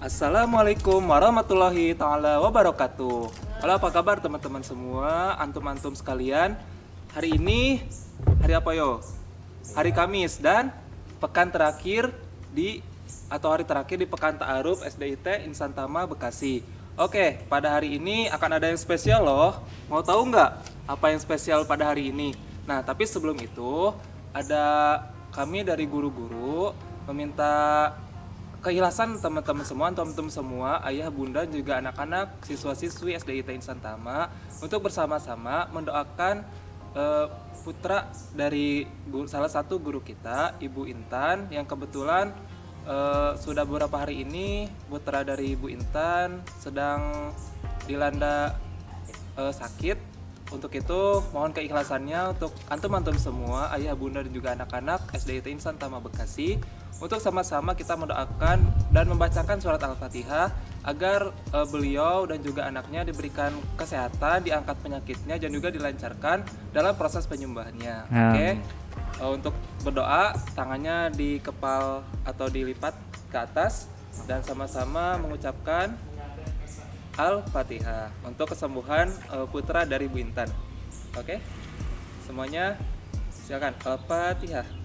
Assalamualaikum warahmatullahi ta'ala wabarakatuh. Halo, apa kabar teman-teman semua, antum-antum sekalian. Hari ini, hari apa yo? Hari Kamis dan pekan terakhir hari terakhir di Pekan Ta'aruf SDIT Insan Tama Bekasi. Oke, pada hari ini akan ada yang spesial loh. Mau tahu nggak apa yang spesial pada hari ini? Nah, tapi sebelum itu, ada kami dari guru-guru meminta keikhlasan teman-teman semua, ayah, bunda, juga anak-anak, siswa-siswi SDIT Insan Tama untuk bersama-sama mendoakan putra dari salah satu guru kita, Ibu Intan, yang kebetulan sudah beberapa hari ini putra dari Ibu Intan sedang dilanda sakit. Untuk itu mohon keikhlasannya untuk antum-antum semua, ayah, bunda, dan juga anak-anak SDIT Insan Tama Bekasi, untuk sama-sama kita mendoakan dan membacakan surat Al-Fatihah agar beliau dan juga anaknya diberikan kesehatan, diangkat penyakitnya, dan juga dilancarkan dalam proses penyembahannya. Oke. Untuk berdoa, tangannya dikepal atau dilipat ke atas dan sama-sama mengucapkan Al-Fatihah untuk kesembuhan putra dari Bu Intan. Oke. Semuanya silakan Al-Fatihah.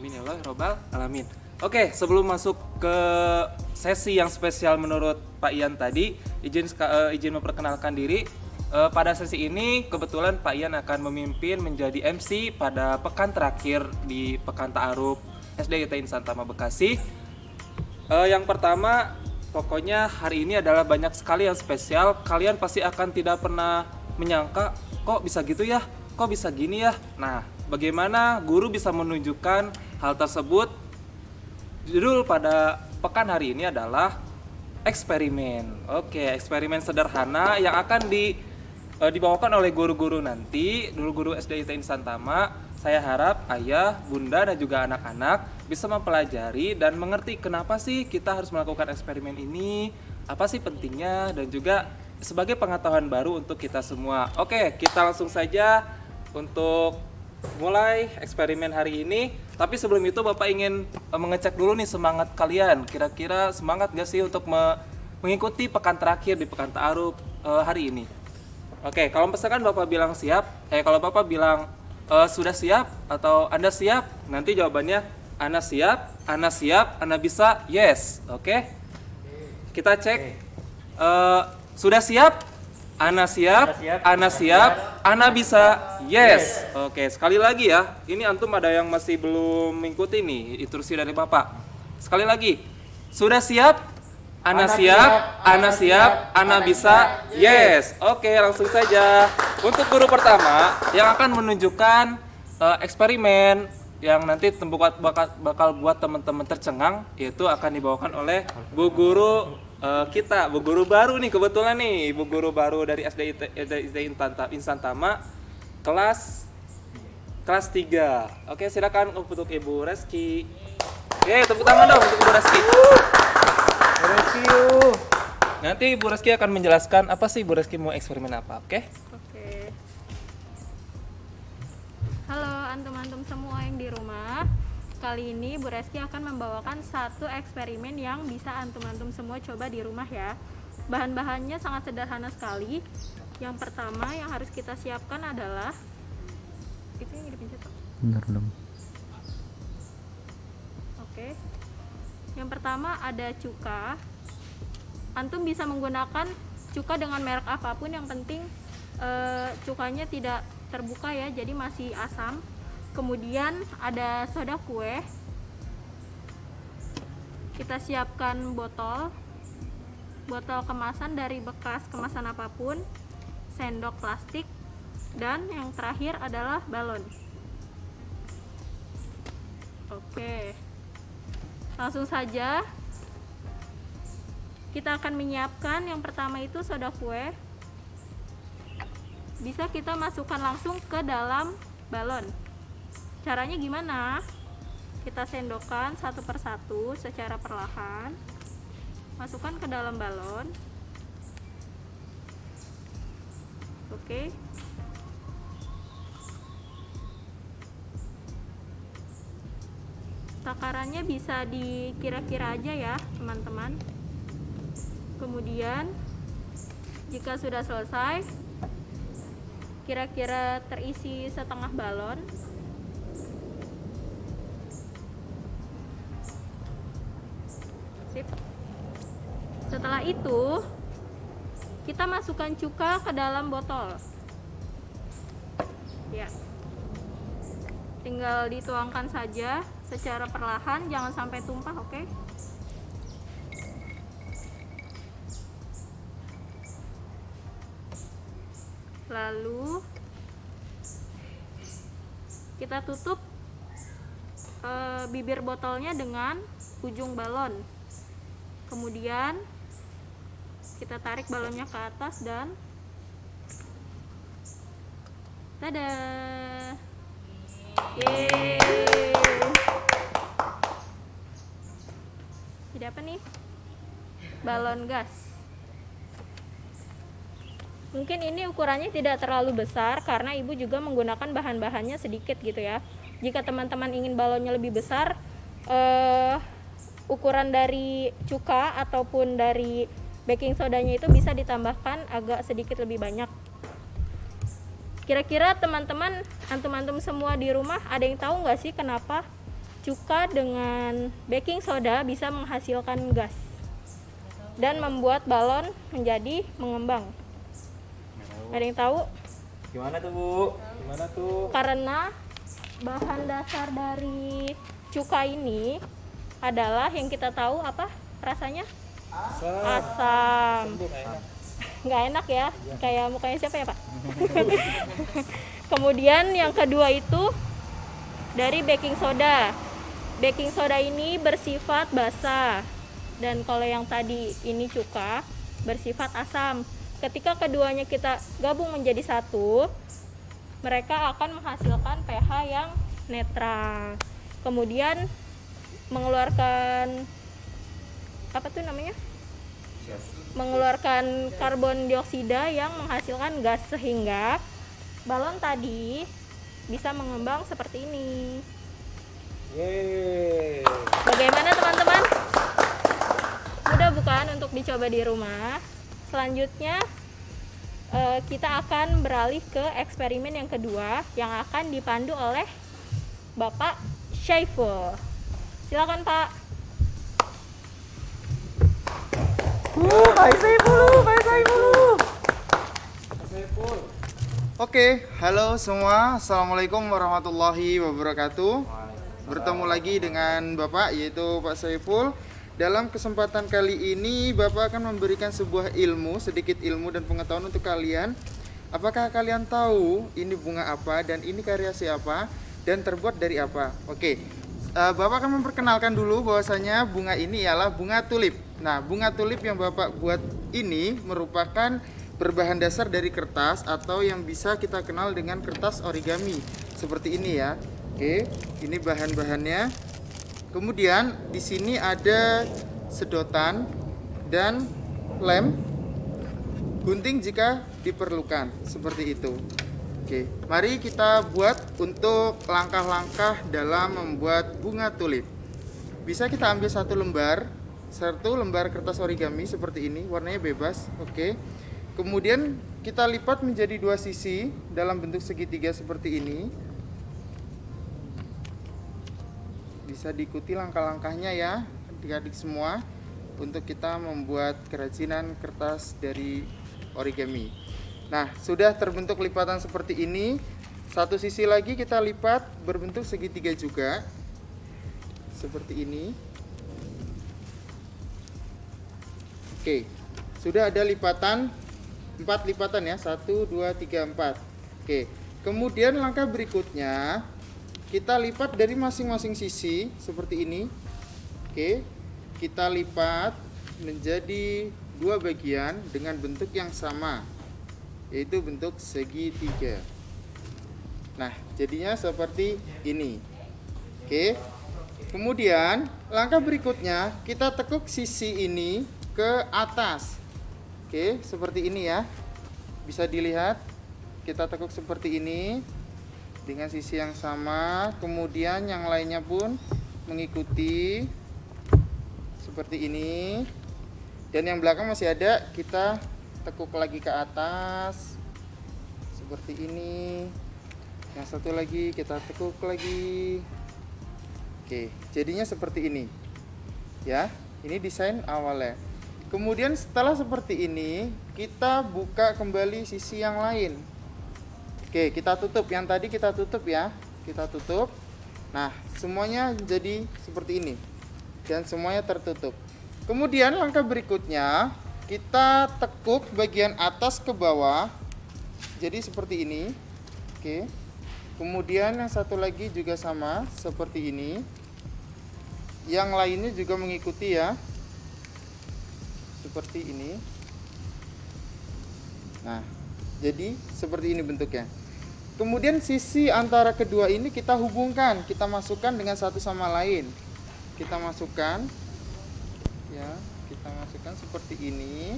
Amin ya Allah robbal alamin. Oke, sebelum masuk ke sesi yang spesial menurut Pak Ian tadi, izin memperkenalkan diri. Pada sesi ini kebetulan Pak Ian akan memimpin menjadi MC pada pekan terakhir di Pekan Ta'aruf SDIT Insan Tama Bekasi. Yang pertama, pokoknya hari ini adalah banyak sekali yang spesial. Kalian pasti akan tidak pernah menyangka, kok bisa gitu ya, kok bisa gini ya. Nah, bagaimana guru bisa menunjukkan hal tersebut? Judul pada pekan hari ini adalah eksperimen. Oke, eksperimen sederhana yang akan dibawakan oleh guru-guru nanti, guru-guru SDIT Insan Tama. Saya harap ayah, bunda, dan juga anak-anak bisa mempelajari dan mengerti kenapa sih kita harus melakukan eksperimen ini, apa sih pentingnya, dan juga sebagai pengetahuan baru untuk kita semua. Oke, kita langsung saja untuk mulai eksperimen hari ini. Tapi sebelum itu Bapak ingin mengecek dulu nih semangat kalian. Kira-kira semangat gak sih untuk mengikuti pekan terakhir di Pekan Ta'aruf hari ini? Oke, kalau misalkan Bapak bilang siap, kalau Bapak bilang sudah siap atau Anda siap, nanti jawabannya Anda siap, Anda bisa, yes. Oke. Kita cek. Sudah siap? Anda siap, Anda bisa, yes. Oke, sekali lagi ya. Ini antum ada yang masih belum mengikuti nih instruksi dari Bapak. Sekali lagi. Sudah siap? Anda siap, Anda bisa, yes. Oke, langsung saja. Untuk guru pertama yang akan menunjukkan eksperimen yang nanti bakal buat teman-teman tercengang, yaitu akan dibawakan oleh Bu Guru kita, Bu Guru baru nih kebetulan nih, Bu Guru baru dari SDIT Insan Tama kelas 3. Oke, silakan untuk Ibu Reski. Oke, tepuk tangan dong untuk Ibu Reski. Nanti Ibu Reski akan menjelaskan apa sih Ibu Reski mau eksperimen apa, oke? Oke. Halo antum-antum semua yang di rumah. Kali ini Bu Reski akan membawakan satu eksperimen yang bisa antum-antum semua coba di rumah ya. Bahan-bahannya sangat sederhana sekali. Yang pertama yang harus kita siapkan adalah itu yang dipencet, Pak. Benar belum? Oke. Yang pertama ada cuka. Antum bisa menggunakan cuka dengan merek apapun, yang penting cukanya tidak terbuka ya, jadi masih asam. Kemudian ada soda kue. Kita siapkan botol kemasan dari bekas kemasan apapun, sendok plastik, dan yang terakhir adalah balon. Oke, langsung saja kita akan menyiapkan. Yang pertama itu soda kue. Bisa kita masukkan langsung ke dalam balon. Caranya gimana? Kita sendokkan satu persatu secara perlahan. Masukkan ke dalam balon. Oke. Takarannya bisa dikira-kira aja ya, teman-teman. Kemudian jika sudah selesai, kira-kira terisi setengah balon, sip. Setelah itu kita masukkan cuka ke dalam botol ya, tinggal dituangkan saja secara perlahan, jangan sampai tumpah. Oke. Lalu kita tutup bibir botolnya dengan ujung balon. Kemudian kita tarik balonnya ke atas dan tada! Yeay! Jadi apa nih? Balon gas. Mungkin ini ukurannya tidak terlalu besar karena ibu juga menggunakan bahan-bahannya sedikit gitu ya. Jika teman-teman ingin balonnya lebih besar, ukuran dari cuka ataupun dari baking sodanya itu bisa ditambahkan agak sedikit lebih banyak. Kira-kira teman-teman, antum-antum semua di rumah ada yang tahu nggak sih kenapa cuka dengan baking soda bisa menghasilkan gas dan membuat balon menjadi mengembang? Ada yang tahu? Gimana tuh, Bu? Gimana tuh? Karena bahan dasar dari cuka ini adalah yang kita tahu apa rasanya? Asam. Nggak enak ya? Kayak mukanya siapa ya, Pak? Kemudian yang kedua itu dari baking soda. Baking soda ini bersifat basa, dan kalau yang tadi ini cuka bersifat asam. Ketika keduanya kita gabung menjadi satu, mereka akan menghasilkan pH yang netral. Kemudian mengeluarkan apa tuh namanya? Mengeluarkan karbon dioksida yang menghasilkan gas, sehingga balon tadi bisa mengembang seperti ini. Yeay. Bagaimana teman-teman? Mudah bukan untuk dicoba di rumah? Selanjutnya kita akan beralih ke eksperimen yang kedua yang akan dipandu oleh Bapak Syaiful. Silakan Pak. Pak Saiful. Oke, halo semua. Assalamualaikum warahmatullahi wabarakatuh. Bertemu lagi dengan Bapak, yaitu Pak Saiful. Dalam kesempatan kali ini Bapak akan memberikan sebuah ilmu, sedikit ilmu dan pengetahuan untuk kalian. Apakah kalian tahu ini bunga apa dan ini karya siapa dan terbuat dari apa? Oke, Bapak akan memperkenalkan dulu bahwasanya bunga ini ialah bunga tulip. Nah, bunga tulip yang Bapak buat ini merupakan berbahan dasar dari kertas atau yang bisa kita kenal dengan kertas origami seperti ini ya. Oke, ini bahan-bahannya. Kemudian di sini ada sedotan dan lem, gunting jika diperlukan, seperti itu. Oke, mari kita buat untuk langkah-langkah dalam membuat bunga tulip. Bisa kita ambil satu lembar kertas origami seperti ini, warnanya bebas. Oke. Kemudian kita lipat menjadi dua sisi dalam bentuk segitiga seperti ini. Bisa diikuti langkah-langkahnya ya adik-adik semua untuk kita membuat kerajinan kertas dari origami. Nah, sudah terbentuk lipatan seperti ini. Satu sisi lagi kita lipat berbentuk segitiga juga seperti ini. Oke, sudah ada lipatan 4 lipatan ya, 1, 2, 3, 4. Oke, kemudian langkah berikutnya kita lipat dari masing-masing sisi seperti ini. Oke, kita lipat menjadi dua bagian dengan bentuk yang sama, yaitu bentuk segitiga. Nah, jadinya seperti ini. Oke, kemudian langkah berikutnya kita tekuk sisi ini ke atas. Oke, seperti ini ya, bisa dilihat. kita tekuk seperti ini dengan sisi yang sama, kemudian yang lainnya pun mengikuti seperti ini, dan yang belakang masih ada, kita tekuk lagi ke atas seperti ini, yang satu lagi kita tekuk lagi. Oke, jadinya seperti ini ya. Ini desain awalnya. Kemudian setelah seperti ini, kita buka kembali sisi yang lain. Oke, kita tutup. Yang tadi kita tutup ya. Kita tutup. Nah, semuanya jadi seperti ini. Dan semuanya tertutup. Kemudian langkah berikutnya, kita tekuk bagian atas ke bawah. Jadi seperti ini. Oke. Kemudian yang satu lagi juga sama, seperti ini. Yang lainnya juga mengikuti ya. Seperti ini. Nah, jadi seperti ini bentuknya. Kemudian sisi antara kedua ini kita hubungkan, kita masukkan dengan satu sama lain. Kita masukkan ya, kita masukkan seperti ini.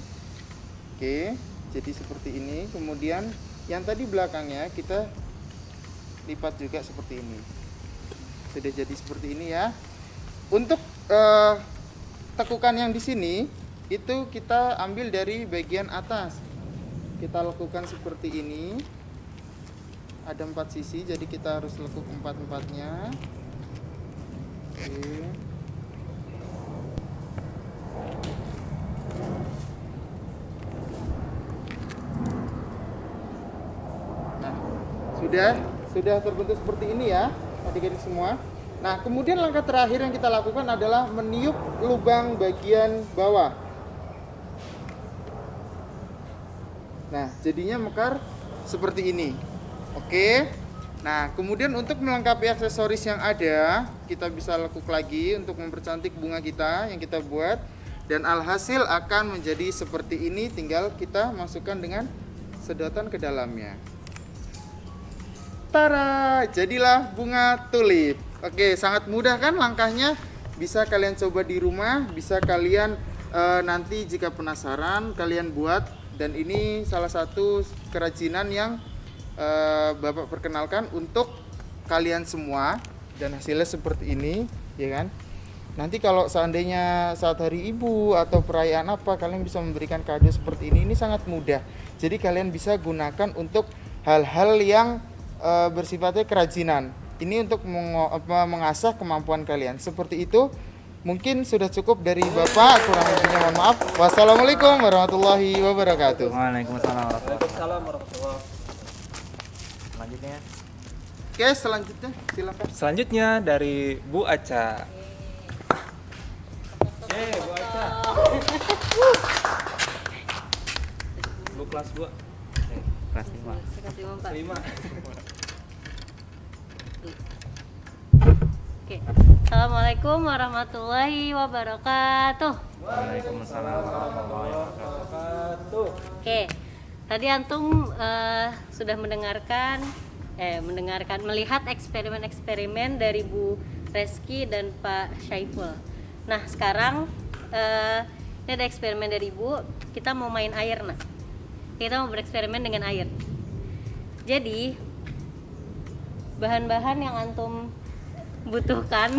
Oke, jadi seperti ini. Kemudian yang tadi belakangnya kita lipat juga seperti ini. Sudah jadi seperti ini ya. Untuk tekukan yang di sini itu kita ambil dari bagian atas. Kita lakukan seperti ini. Ada 4 sisi, jadi kita harus lekuk 4-4-nya. Oke. Nah, sudah terbentuk seperti ini ya, adik-adik semua. Nah, kemudian langkah terakhir yang kita lakukan adalah meniup lubang bagian bawah. Nah, jadinya mekar seperti ini. Oke. Nah, kemudian untuk melengkapi aksesoris yang ada, kita bisa lekuk lagi untuk mempercantik bunga kita yang kita buat, dan alhasil akan menjadi seperti ini. Tinggal kita masukkan dengan sedotan ke dalamnya. Tara, jadilah bunga tulip. Oke, sangat mudah kan langkahnya? Bisa kalian coba di rumah, bisa kalian nanti jika penasaran kalian buat. Dan ini salah satu kerajinan yang Bapak perkenalkan untuk kalian semua, dan hasilnya seperti ini, ya kan? Nanti kalau seandainya saat hari ibu atau perayaan apa, kalian bisa memberikan kado seperti ini sangat mudah. Jadi kalian bisa gunakan untuk hal-hal yang bersifatnya kerajinan. Ini untuk mengasah kemampuan kalian. Seperti itu. Mungkin sudah cukup dari Bapak, kurang lebihnya mohon maaf. Wassalamualaikum warahmatullahi wabarakatuh. Waalaikumsalam warahmatullahi Waalaikumsalam warahmatullahi. Selanjutnya. Oke, selanjutnya silakan. Selanjutnya dari Bu Aca. Bu Aca. Bu kelas 2. Kelas 5. Kelas 5, Pak. 5. Oke. Assalamualaikum warahmatullahi wabarakatuh. Waalaikumsalam warahmatullahi wabarakatuh. Oke. Tadi antum sudah melihat eksperimen-eksperimen dari Bu Reski dan Pak Syaiful. Nah, sekarang ini ada eksperimen dari Ibu. Kita mau main air, nah. Kita mau bereksperimen dengan air. Jadi, bahan-bahan yang antum butuhkan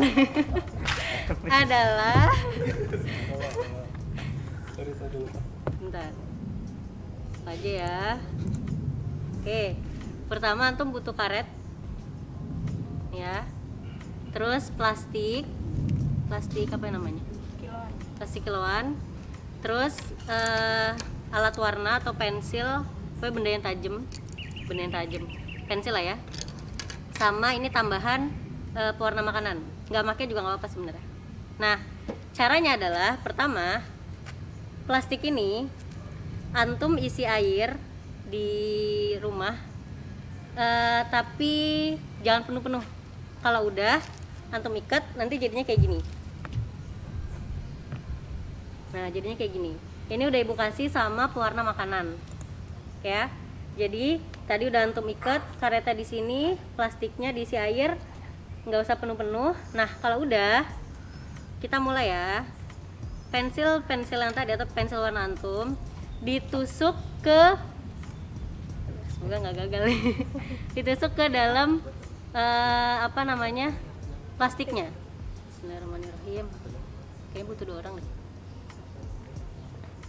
adalah bentar apa aja ya. Oke, pertama antum butuh karet ya, terus plastik apa namanya, plastik kiloan, terus alat warna atau pensil, benda yang tajam, pensil lah ya, sama ini tambahan pewarna makanan. Nggak pakai juga nggak apa-apa sebenarnya. Nah, caranya adalah pertama, plastik ini antum isi air di rumah, tapi jangan penuh-penuh. Kalau udah antum ikat, nanti jadinya kayak gini. Nah, jadinya kayak gini. Ini udah ibu kasih sama pewarna makanan, ya. Jadi tadi udah antum ikat karetnya di sini, plastiknya diisi air. Nggak usah penuh-penuh. Nah, kalau udah, kita mulai ya. Pensil yang tadi atau pensil warna antum ditusuk ke semoga nggak gagal nih. Ditusuk ke dalam apa namanya, plastiknya. Bismillahirrahmanirrahim. Kayaknya butuh 2 orang deh.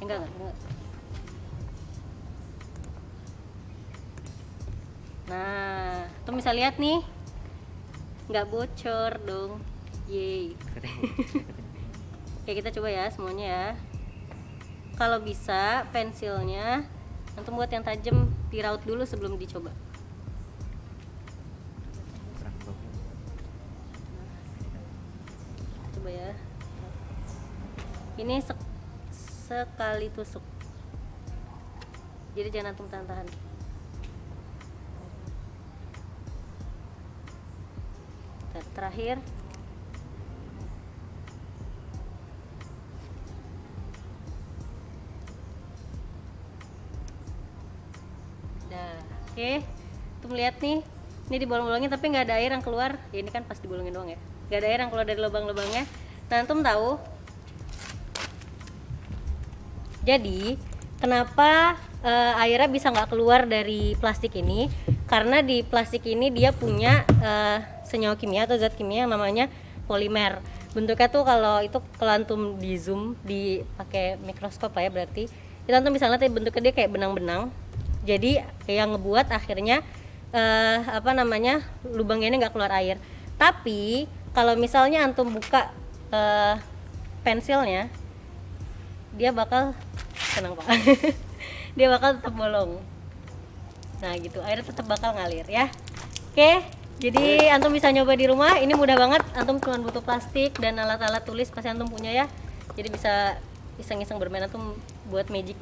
Enggak. Nah, tuh bisa lihat nih, nggak bocor dong. Yeay. Oke, kita coba ya semuanya ya. Kalau bisa pensilnya antum buat yang tajam, diraut dulu sebelum dicoba. Coba ya. Ini sekali tusuk. Jadi jangan antum tahan-tahan. Terakhir. Oke, tuh lihat nih, ini dibolong-bolongin tapi nggak ada air yang keluar. Ya, ini kan pas dibolongin doang ya, nggak ada air yang keluar dari lubang-lubangnya. Nah, antum tahu jadi kenapa airnya bisa nggak keluar dari plastik ini? Karena di plastik ini dia punya senyawa kimia atau zat kimia yang namanya polimer. Bentuknya tuh kalau antum di zoom, pakai mikroskop lah ya, berarti itu antum bisa lihat bentuknya dia kayak benang-benang. Jadi yang ngebuat akhirnya lubangnya ini nggak keluar air. Tapi kalau misalnya antum buka pensilnya, dia bakal tenang pak, dia bakal tetap bolong. Nah gitu, airnya tetap bakal ngalir ya. Oke, jadi antum bisa nyoba di rumah. Ini mudah banget. Antum cuma butuh plastik dan alat-alat tulis pasti antum punya ya. Jadi bisa iseng-iseng bermain antum buat magic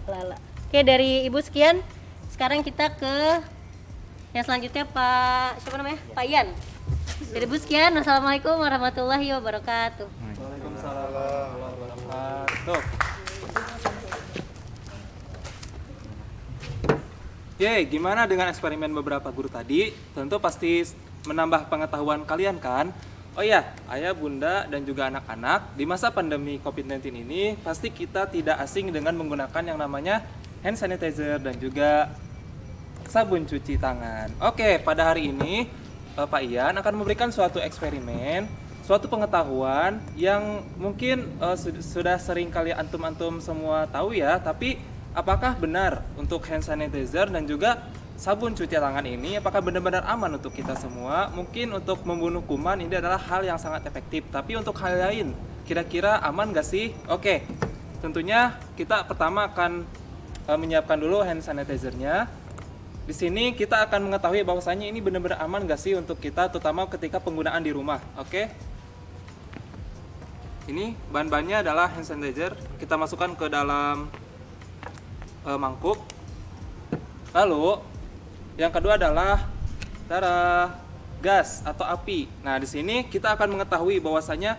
ala-ala. Oke, dari Ibu sekian. Sekarang kita ke yang selanjutnya Pak, siapa namanya? Pak Ian. Dari Ibu sekian. Wassalamualaikum warahmatullahi wabarakatuh. Waalaikumsalam warahmatullahi wabarakatuh. Yeay, gimana dengan eksperimen beberapa guru tadi? Tentu pasti menambah pengetahuan kalian kan? Oh iya, ayah, bunda, dan juga anak-anak, di masa pandemi COVID-19 ini pasti kita tidak asing dengan menggunakan yang namanya hand sanitizer dan juga sabun cuci tangan. Oke, pada hari ini Pak Ian akan memberikan suatu eksperimen, suatu pengetahuan yang mungkin sudah sering kali antum-antum semua tahu ya, tapi apakah benar untuk hand sanitizer dan juga sabun cuci tangan ini apakah benar-benar aman untuk kita semua? Mungkin untuk membunuh kuman ini adalah hal yang sangat efektif, tapi untuk hal lain kira-kira aman gak sih? Oke, tentunya kita pertama akan menyiapkan dulu hand sanitizer-nya. Di sini kita akan mengetahui bahwasanya ini benar-benar aman gak sih untuk kita, terutama ketika penggunaan di rumah. Oke. Ini bahan-bahannya adalah hand sanitizer. Kita masukkan ke dalam mangkuk. Lalu yang kedua adalah gas atau api. Nah, di sini kita akan mengetahui bahwasanya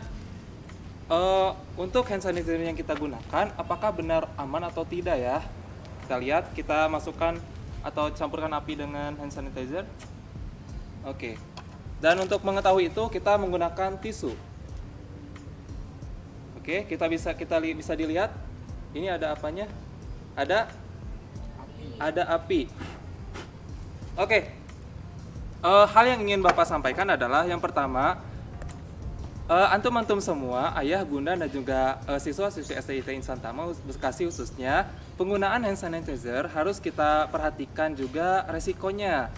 untuk hand sanitizer yang kita gunakan apakah benar aman atau tidak ya. Kita lihat, kita masukkan atau campurkan api dengan hand sanitizer. Oke. Dan untuk mengetahui itu kita menggunakan tisu. Oke, kita bisa dilihat. Ini ada apanya? Ada api. Oke. Hal yang ingin Bapak sampaikan adalah yang pertama, antum-antum semua, ayah, bunda, dan juga siswa-siswi STIT Insan Tama Bekasi khususnya, penggunaan hand sanitizer harus kita perhatikan juga resikonya.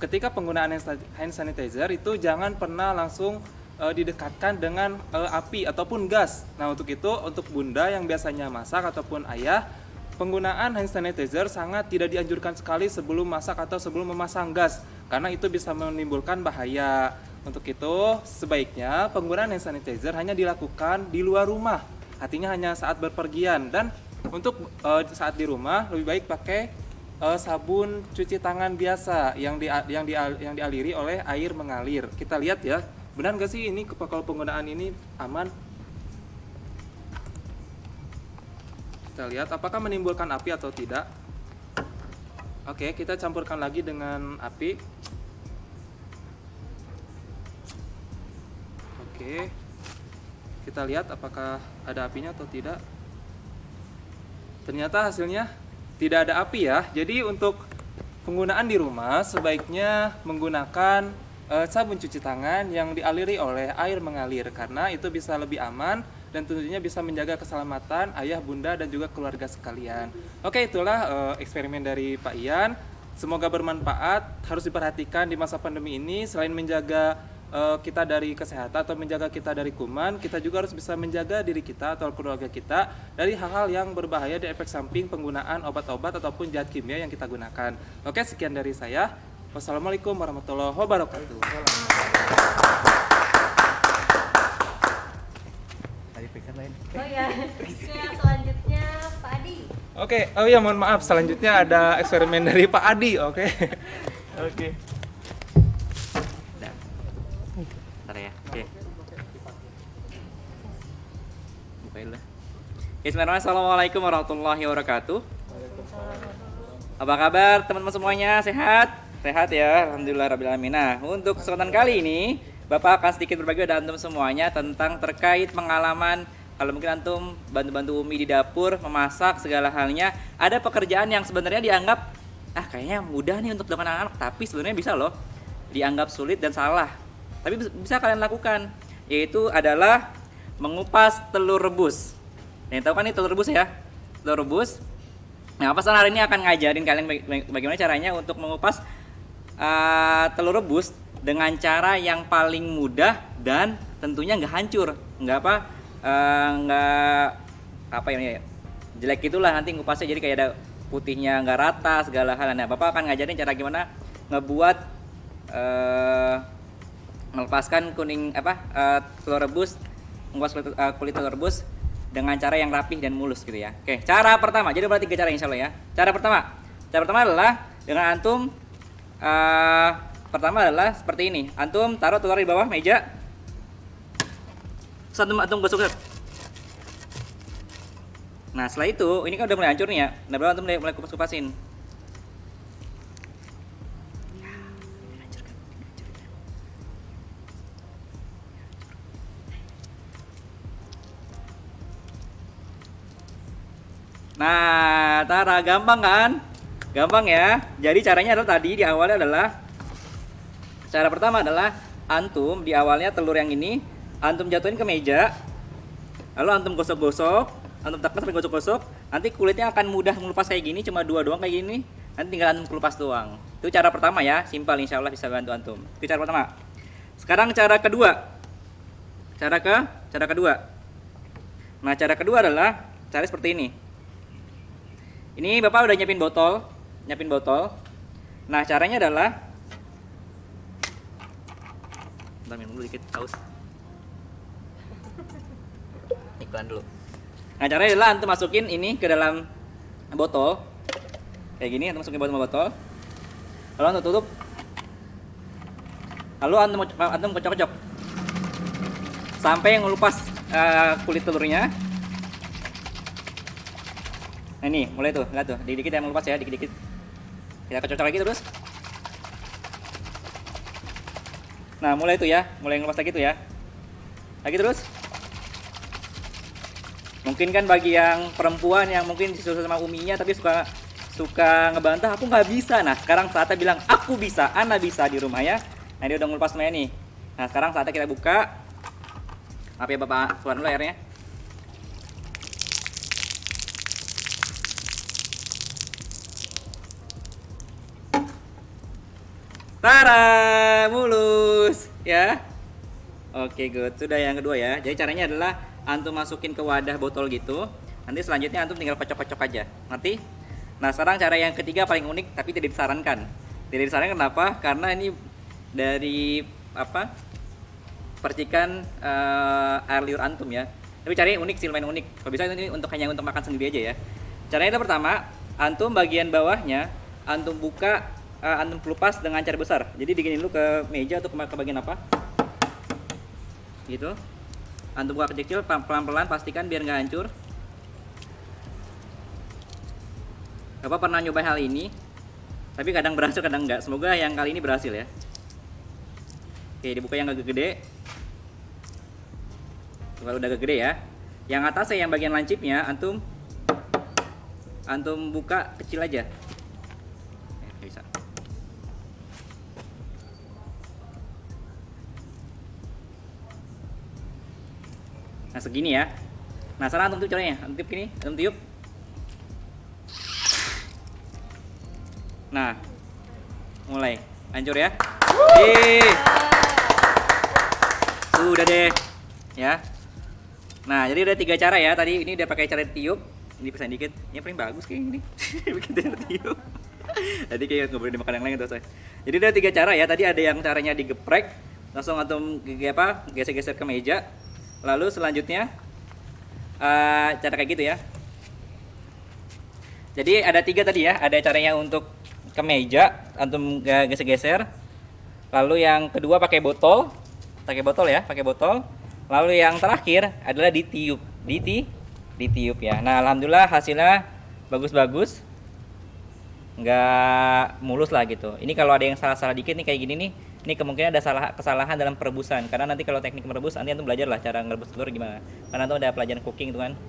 Ketika penggunaan hand sanitizer itu jangan pernah langsung didekatkan dengan api ataupun gas. Nah, untuk itu, untuk bunda yang biasanya masak ataupun ayah, penggunaan hand sanitizer sangat tidak dianjurkan sekali sebelum masak atau sebelum memasang gas, karena itu bisa menimbulkan bahaya. Untuk itu, sebaiknya penggunaan hand sanitizer hanya dilakukan di luar rumah, artinya hanya saat berpergian. Dan untuk saat di rumah, lebih baik pakai sabun cuci tangan biasa yang dialiri oleh air mengalir. Kita lihat ya, benar nggak sih ini kalau penggunaan ini aman? Kita lihat apakah menimbulkan api atau tidak. Oke, kita campurkan lagi dengan api. Oke, kita lihat apakah ada apinya atau tidak. Ternyata hasilnya tidak ada api ya. Jadi untuk penggunaan di rumah sebaiknya menggunakan sabun cuci tangan yang dialiri oleh air mengalir karena itu bisa lebih aman dan tentunya bisa menjaga keselamatan ayah, bunda, dan juga keluarga sekalian. Oke, itulah eksperimen dari Pak Ian. Semoga bermanfaat, harus diperhatikan di masa pandemi ini. Selain menjaga kita dari kesehatan atau menjaga kita dari kuman, kita juga harus bisa menjaga diri kita atau keluarga kita dari hal-hal yang berbahaya dan efek samping penggunaan obat-obat ataupun zat kimia yang kita gunakan. Oke, sekian dari saya. Wassalamualaikum warahmatullahi wabarakatuh. Tadi periksa lain. Oh ya, oke, yang selanjutnya Pak Adi. Oke, oh iya mohon maaf, selanjutnya ada eksperimen dari Pak Adi. Oke. Oke. Udah. Bentar ya. Oke. Bukain lah. Bismillahirrahmanirrahim. Assalamualaikum warahmatullahi wabarakatuh. Apa kabar teman-teman semuanya? Sehat? Sehat ya, alhamdulillahirrahmanirrahim. Nah, untuk kesempatan kali ini Bapak akan sedikit berbagi pada antum semuanya tentang terkait pengalaman kalau mungkin antum bantu-bantu Umi di dapur, memasak segala halnya. Ada pekerjaan yang sebenarnya dianggap kayaknya mudah nih untuk dilakukan anak-anak, tapi sebenarnya bisa loh dianggap sulit dan salah. Tapi bisa kalian lakukan, yaitu adalah mengupas telur rebus. Yang tahu kan ini telur rebus ya? Telur rebus. Nah, pesan hari ini akan ngajarin kalian bagaimana caranya untuk mengupas telur rebus dengan cara yang paling mudah dan tentunya nggak hancur, nggak jelek itulah nanti ngupasnya, jadi kayak ada putihnya nggak rata segala hal. Nah, Bapak akan ngajarin cara gimana ngebuat melepaskan telur rebus, mengupas kulit telur rebus dengan cara yang rapih dan mulus gitu ya. Oke, cara pertama, jadi berarti 3 cara insya Allah ya. Cara pertama adalah dengan antum pertama adalah seperti ini. Antum taruh telur di bawah meja. Terus antum gosok. Nah, setelah itu ini kan udah mulai hancur nih ya. Nah, baru antum mulai kupas-kupasin. Nah, Tara, gampang kan? Gampang ya. Jadi caranya adalah tadi di awalnya adalah cara pertama adalah antum di awalnya telur yang ini antum jatuhin ke meja. Lalu antum gosok-gosok, antum tekan sampai gosok-gosok. Nanti kulitnya akan mudah melupas kayak gini, cuma 2 doang kayak gini. Nanti tinggal antum kelupas doang. Itu cara pertama ya, simpel insya Allah bisa bantu antum. Itu cara pertama. Sekarang cara kedua. Cara kedua. Nah, cara kedua adalah cara seperti ini. Ini Bapak udah nyiapin botol. Nah, caranya adalah bentar, minum dulu dikit, haus. Iklan dulu. Nah, caranya adalah antum masukin ini ke dalam botol. Kayak gini, antum masukin botol. Lalu antum tutup. Lalu antum kocok-kocok sampai ngelupas kulit telurnya. Nah, ini mulai tuh, lihat tuh, dikit-dikit yang melupas ya, dikit-dikit. Kita kocok lagi terus. Nah, mulai tuh ya, mulai ngelupas lagi tuh ya. Lagi terus. Mungkin kan bagi yang perempuan yang mungkin disuruh sama uminya tapi suka ngebantah, aku nggak bisa. Nah, sekarang saatnya bilang aku bisa, ana bisa di rumah ya. Nah, dia udah ngelupas semuanya nih. Nah, sekarang saatnya kita buka. Maaf ya Bapak, keluar dulu airnya. Tara, mulus ya. Oke, good. Sudah yang kedua ya. Jadi caranya adalah antum masukin ke wadah botol gitu. Nanti selanjutnya antum tinggal kocok-kocok aja. Nanti. Nah, sekarang cara yang ketiga paling unik tapi tidak disarankan. Tidak disarankan kenapa? Karena ini dari percikan air liur antum ya. Tapi caranya unik sih, lumayan unik. Kalau bisa ini hanya untuk makan sendiri aja ya. Caranya itu pertama, antum bagian bawahnya antum buka, antum kelupas dengan cara besar. Jadi digini dulu ke meja atau ke bagian apa gitu. Antum buka kecil-kecil, pelan-pelan, pastikan biar nggak hancur. Bapak pernah nyoba hal ini, tapi kadang berhasil kadang enggak. Semoga yang kali ini berhasil ya. Oke, dibuka yang agak gede. Kalau udah agak gede ya. Yang atasnya yang bagian lancipnya antum buka kecil aja. Bisa. Nah segini ya. Nah sekarang antum tiup caranya. Antum tiup gini, antum tiup. Nah, mulai. Hancur ya. Sudah deh. Ya. Nah, jadi ada 3 cara ya. Tadi ini udah pakai cara tiup. Ini pesan dikit. Ini paling bagus kayak gini. Bikin cara tiup. Tadi kayak nggak boleh dimakan yang lain gitu saya. Jadi ada 3 cara ya. Tadi ada yang caranya digeprek, langsung antum geser-geser ke meja. Lalu selanjutnya cara kayak gitu ya. Jadi ada 3 tadi ya. Ada caranya untuk ke meja, antum geser-geser. Lalu yang kedua pakai botol ya, pakai botol. Lalu yang terakhir adalah ditiup, ditiup ya. Nah alhamdulillah hasilnya bagus-bagus, nggak mulus lah gitu. Ini kalau ada yang salah-salah dikit nih kayak gini nih, ini kemungkinan ada kesalahan dalam perebusan. Karena nanti kalau teknik merebus, nanti antum belajar lah cara ngerebus telur gimana. Karena antum ada pelajaran cooking tuh kan.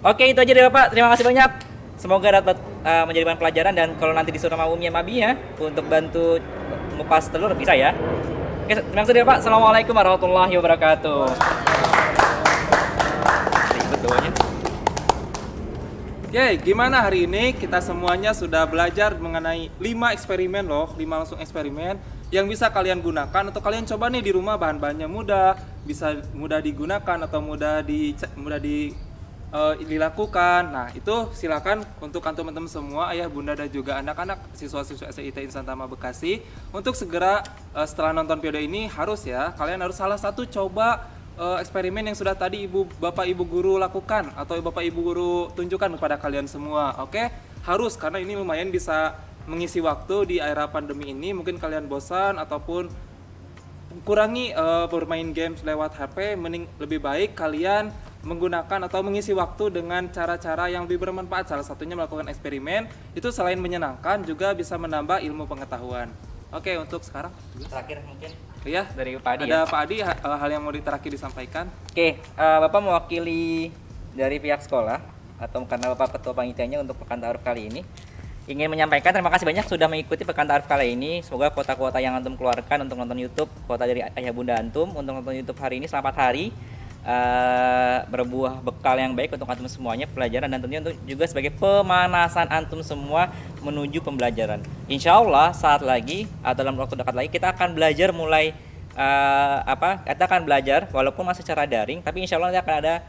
Oke itu aja deh Bapak, terima kasih banyak. Semoga dapat menjadi bahan pelajaran, dan kalau nanti disuruh sama Umi Mabinya untuk bantu ngupas telur bisa ya. Oke, terima kasih Pak. Assalamualaikum warahmatullahi wabarakatuh. Ribet doanya. Gimana hari ini kita semuanya sudah belajar mengenai 5 eksperimen loh, 5 langsung eksperimen yang bisa kalian gunakan atau kalian coba nih di rumah. Bahan-bahannya mudah, bisa mudah digunakan atau mudah dilakukan. Nah itu silakan untuk antum-antum semua, ayah bunda dan juga anak-anak siswa-siswa SIT Insan Tama Bekasi, untuk segera setelah nonton video ini harus ya, kalian harus salah satu coba eksperimen yang sudah tadi bapak ibu guru lakukan atau bapak ibu guru tunjukkan kepada kalian semua. Oke, harus, karena ini lumayan bisa mengisi waktu di era pandemi ini. Mungkin kalian bosan ataupun kurangi bermain games lewat HP, mending lebih baik kalian menggunakan atau mengisi waktu dengan cara-cara yang lebih bermanfaat. Salah satunya melakukan eksperimen. Itu selain menyenangkan juga bisa menambah ilmu pengetahuan. Oke, untuk sekarang Terakhir mungkin ya dari Pak Adi ada ya. Pak Adi, hal yang mau terakhir disampaikan. Oke, Bapak mewakili dari pihak sekolah atau karena Bapak ketua panitianya untuk pekan ta'aruf kali ini, ingin menyampaikan terima kasih banyak sudah mengikuti pekan ta'aruf kali ini. Semoga kuota-kuota yang antum keluarkan untuk nonton YouTube, kuota dari ayah bunda antum untuk nonton YouTube hari ini selama 4 hari, berbuah bekal yang baik untuk antum semuanya, pelajaran, dan tentunya untuk juga sebagai pemanasan antum semua menuju pembelajaran. Insya Allah saat lagi atau dalam waktu dekat lagi kita akan belajar mulai kita akan belajar walaupun masih secara daring, tapi insya Allah nanti akan ada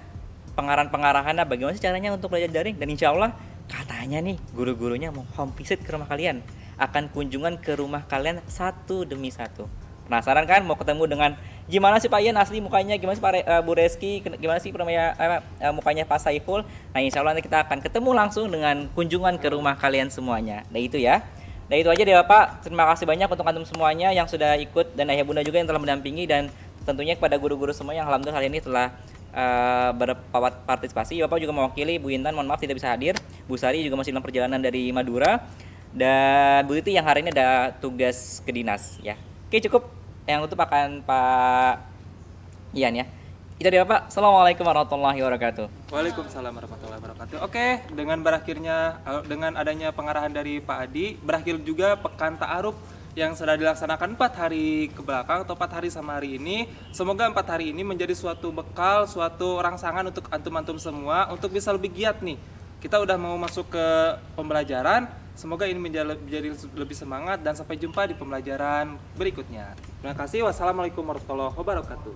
pengarahan-pengarahan bagaimana sih caranya untuk belajar daring. Dan insya Allah katanya nih guru-gurunya mau home visit ke rumah kalian, akan kunjungan ke rumah kalian satu demi satu. Penasaran kan mau ketemu dengan gimana sih Pak Ian asli mukanya, gimana sih Pak Bu Reski, gimana sih mukanya Pak Saiful. Nah insya Allah nanti kita akan ketemu langsung dengan kunjungan ke rumah kalian semuanya. Nah itu ya. Nah itu aja deh Bapak, terima kasih banyak untuk antum semuanya yang sudah ikut, dan ayah bunda juga yang telah mendampingi, dan tentunya kepada guru-guru semua yang alhamdulillah hari ini telah berpartisipasi. Bapak juga mewakili Bu Intan, mohon maaf tidak bisa hadir. Bu Sari juga masih dalam perjalanan dari Madura, dan Bu Titi yang hari ini ada tugas ke dinas ya. Oke cukup, yang tutup akan Pak Ian ya. Itu dia Pak. Assalamualaikum warahmatullahi wabarakatuh. Waalaikumsalam warahmatullahi wabarakatuh. Oke, dengan adanya pengarahan dari Pak Adi, berakhir juga pekan ta'aruf yang sudah dilaksanakan 4 hari ke belakang atau 4 hari sama hari ini. Semoga 4 hari ini menjadi suatu bekal, suatu rangsangan untuk antum-antum semua untuk bisa lebih giat nih. Kita udah mau masuk ke pembelajaran. Semoga ini menjadi lebih semangat, dan sampai jumpa di pembelajaran berikutnya. Terima kasih. Wassalamualaikum warahmatullahi wabarakatuh.